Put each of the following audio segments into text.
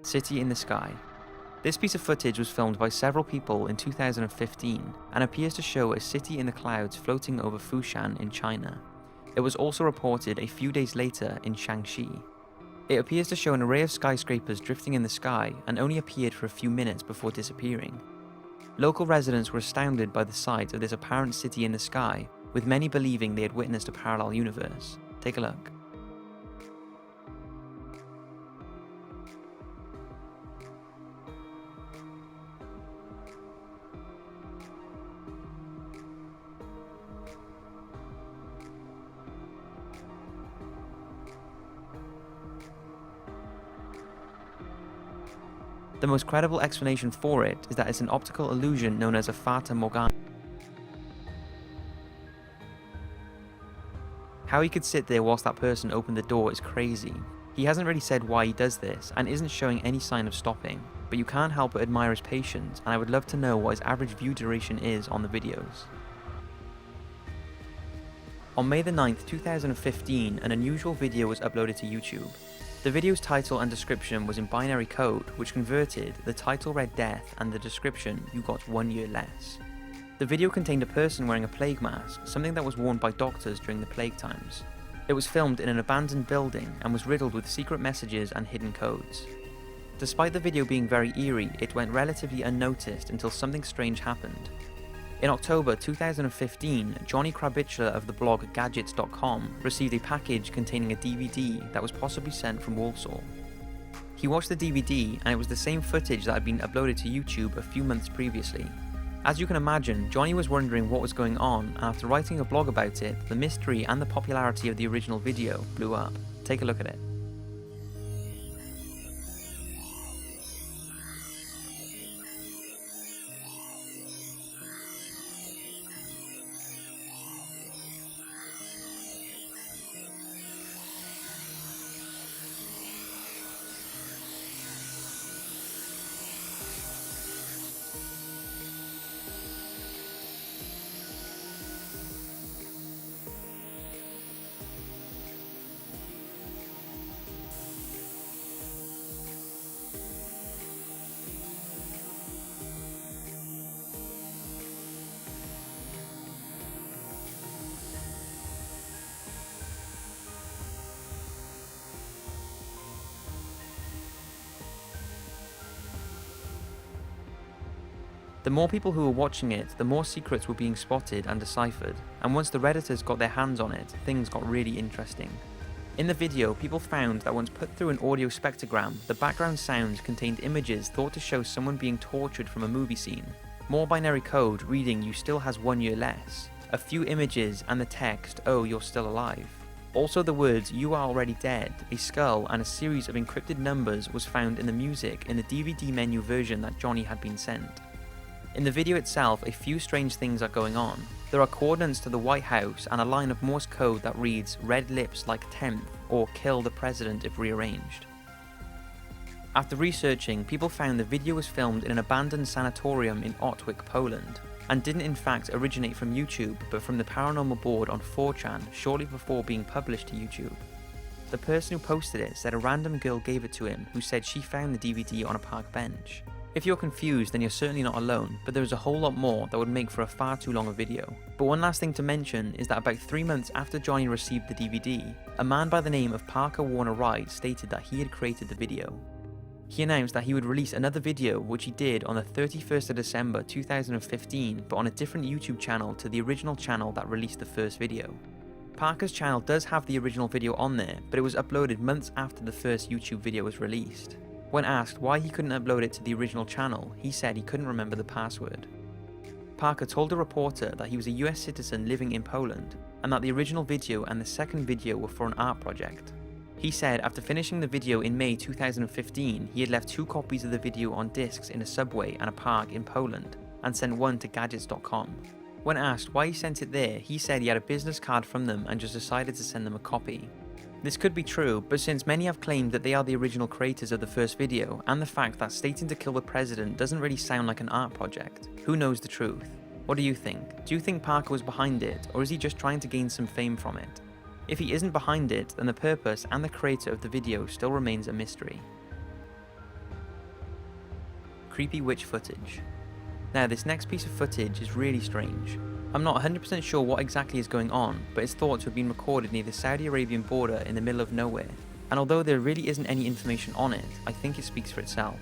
City in the Sky. This piece of footage was filmed by several people in 2015 and appears to show a city in the clouds floating over Fushan in China. It was also reported a few days later in Shaanxi. It appears to show an array of skyscrapers drifting in the sky and only appeared for a few minutes before disappearing. Local residents were astounded by the sight of this apparent city in the sky, with many believing they had witnessed a parallel universe. Take a look. The most credible explanation for it is that it's an optical illusion known as a Fata Morgana. How he could sit there whilst that person opened the door is crazy. He hasn't really said why he does this and isn't showing any sign of stopping, but you can't help but admire his patience, and I would love to know what his average view duration is on the videos. On May the 9th, 2015, an unusual video was uploaded to YouTube. The video's title and description was in binary code, which converted, the title read death and the description, you got 1 year less. The video contained a person wearing a plague mask, something that was worn by doctors during the plague times. It was filmed in an abandoned building and was riddled with secret messages and hidden codes. Despite the video being very eerie, it went relatively unnoticed until something strange happened. In October 2015, Johnny Kravitcher of the blog Gadgets.com received a package containing a DVD that was possibly sent from Warsaw. He watched the DVD and it was the same footage that had been uploaded to YouTube a few months previously. As you can imagine, Johnny was wondering what was going on, and after writing a blog about it, the mystery and the popularity of the original video blew up. Take a look at it. The more people who were watching it, the more secrets were being spotted and deciphered, and once the Redditors got their hands on it, things got really interesting. In the video, people found that once put through an audio spectrogram, the background sounds contained images thought to show someone being tortured from a movie scene. More binary code reading "you still has 1 year less", a few images and the text "oh, you're still alive". Also the words "you are already dead", a skull and a series of encrypted numbers was found in the music in the DVD menu version that Johnny had been sent. In the video itself, a few strange things are going on. There are coordinates to the White House and a line of Morse code that reads "red lips like 10th" or "kill the president if rearranged". After researching, people found the video was filmed in an abandoned sanatorium in Otwick, Poland, and didn't in fact originate from YouTube but from the paranormal board on 4chan shortly before being published to YouTube. The person who posted it said a random girl gave it to him who said she found the DVD on a park bench. If you're confused, then you're certainly not alone, but there is a whole lot more that would make for a far too long a video. But one last thing to mention is that about 3 months after Johnny received the DVD, a man by the name of Parker Warner Wright stated that he had created the video. He announced that he would release another video, which he did on the 31st of December 2015, but on a different YouTube channel to the original channel that released the first video. Parker's channel does have the original video on there, but it was uploaded months after the first YouTube video was released. When asked why he couldn't upload it to the original channel, he said he couldn't remember the password. Parker told a reporter that he was a US citizen living in Poland, and that the original video and the second video were for an art project. He said after finishing the video in May 2015, he had left 2 copies of the video on discs in a subway and a park in Poland, and sent one to Gadgets.com. When asked why he sent it there, he said he had a business card from them and just decided to send them a copy. This could be true, but since many have claimed that they are the original creators of the first video, and the fact that stating to kill the president doesn't really sound like an art project, who knows the truth? What do you think? Do you think Parker was behind it, or is he just trying to gain some fame from it? If he isn't behind it, then the purpose and the creator of the video still remains a mystery. creepy witch footage. Now, this next piece of footage is really strange. I'm not 100% sure what exactly is going on, but it's thought to have been recorded near the Saudi Arabian border in the middle of nowhere, and although there really isn't any information on it, I think it speaks for itself.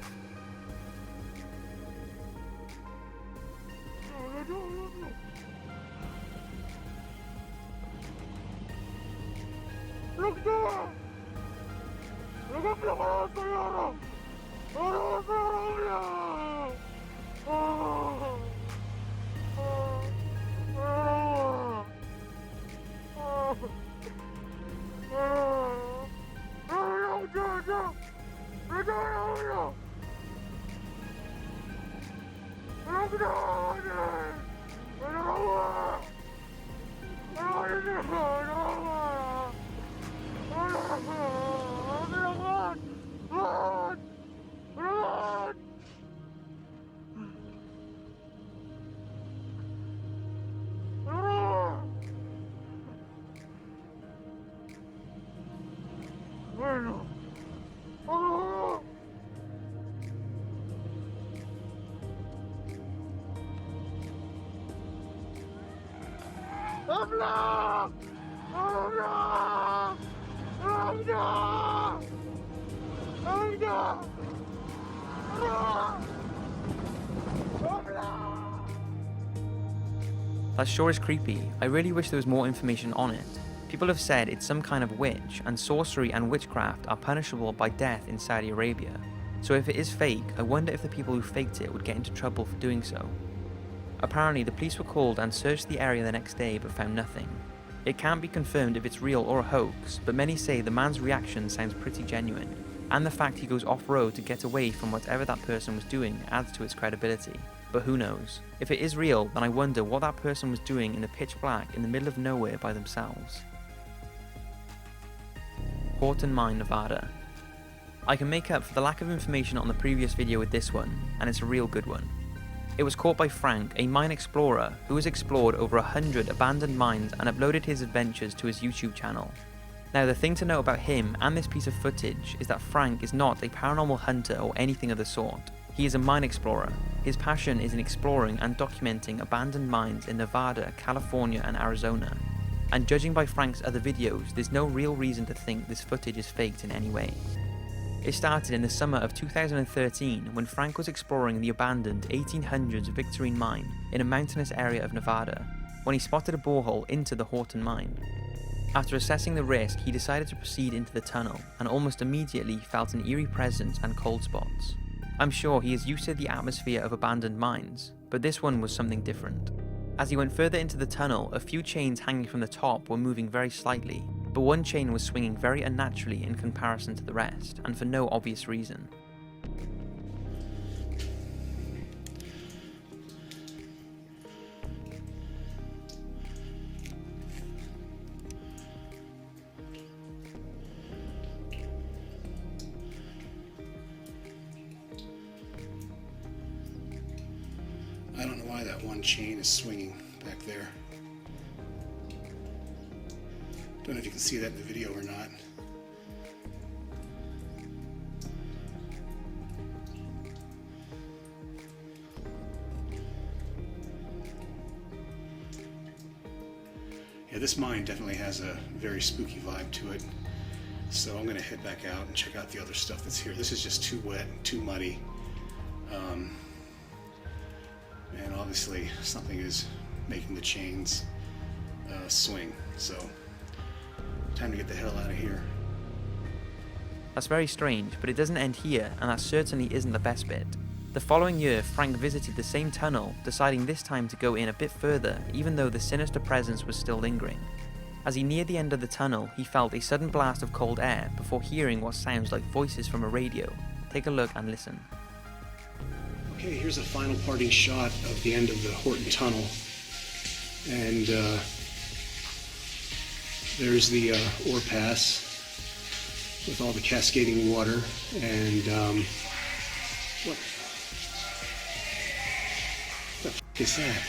That sure is creepy. I really wish there was more information on it. People have said it's some kind of witch, and sorcery and witchcraft are punishable by death in Saudi Arabia. So if it is fake, I wonder if the people who faked it would get into trouble for doing so. Apparently, the police were called and searched the area the next day but found nothing. It can't be confirmed if it's real or a hoax, but many say the man's reaction sounds pretty genuine, and the fact he goes off-road to get away from whatever that person was doing adds to its credibility. But who knows? If it is real, then I wonder what that person was doing in the pitch black in the middle of nowhere by themselves. Horton Mine, Nevada. I can make up for the lack of information on the previous video with this one, and it's a real good one. It was caught by Frank, a mine explorer who has explored over 100 abandoned mines and uploaded his adventures to his YouTube channel. Now, the thing to know about him and this piece of footage is that Frank is not a paranormal hunter or anything of the sort. He is a mine explorer. His passion is in exploring and documenting abandoned mines in Nevada, California and Arizona. And judging by Frank's other videos, there's no real reason to think this footage is faked in any way. It started in the summer of 2013 when Frank was exploring the abandoned 1800s Victorine mine in a mountainous area of Nevada, when he spotted a borehole into the Horton mine. After assessing the risk, he decided to proceed into the tunnel and almost immediately felt an eerie presence and cold spots. I'm sure he is used to the atmosphere of abandoned mines, but this one was something different. As he went further into the tunnel, a few chains hanging from the top were moving very slightly, but one chain was swinging very unnaturally in comparison to the rest, and for no obvious reason. I don't know why that one chain is swinging back there. Don't know if you can see that in the video or not. Yeah, this mine definitely has a very spooky vibe to it. So I'm gonna head back out and check out the other stuff that's here. This is just too wet and too muddy. And obviously something is making the chains swing. So time to get the hell out of here. That's very strange, but it doesn't end here, and that certainly isn't the best bit. The following year, Frank visited the same tunnel, deciding this time to go in a bit further, even though the sinister presence was still lingering. As he neared the end of the tunnel, he felt a sudden blast of cold air before hearing what sounds like voices from a radio. Take a look and listen. Okay, here's a final parting shot of the end of the Horton Tunnel. And there's the ore pass with all the cascading water. And what the f*** is that?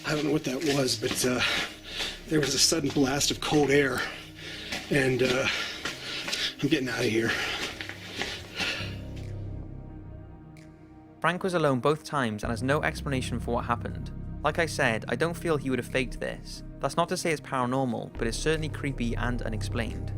I don't know what that was, but there was a sudden blast of cold air, and I'm getting out of here. Frank was alone both times and has no explanation for what happened. Like I said, I don't feel he would have faked this. That's not to say it's paranormal, but it's certainly creepy and unexplained.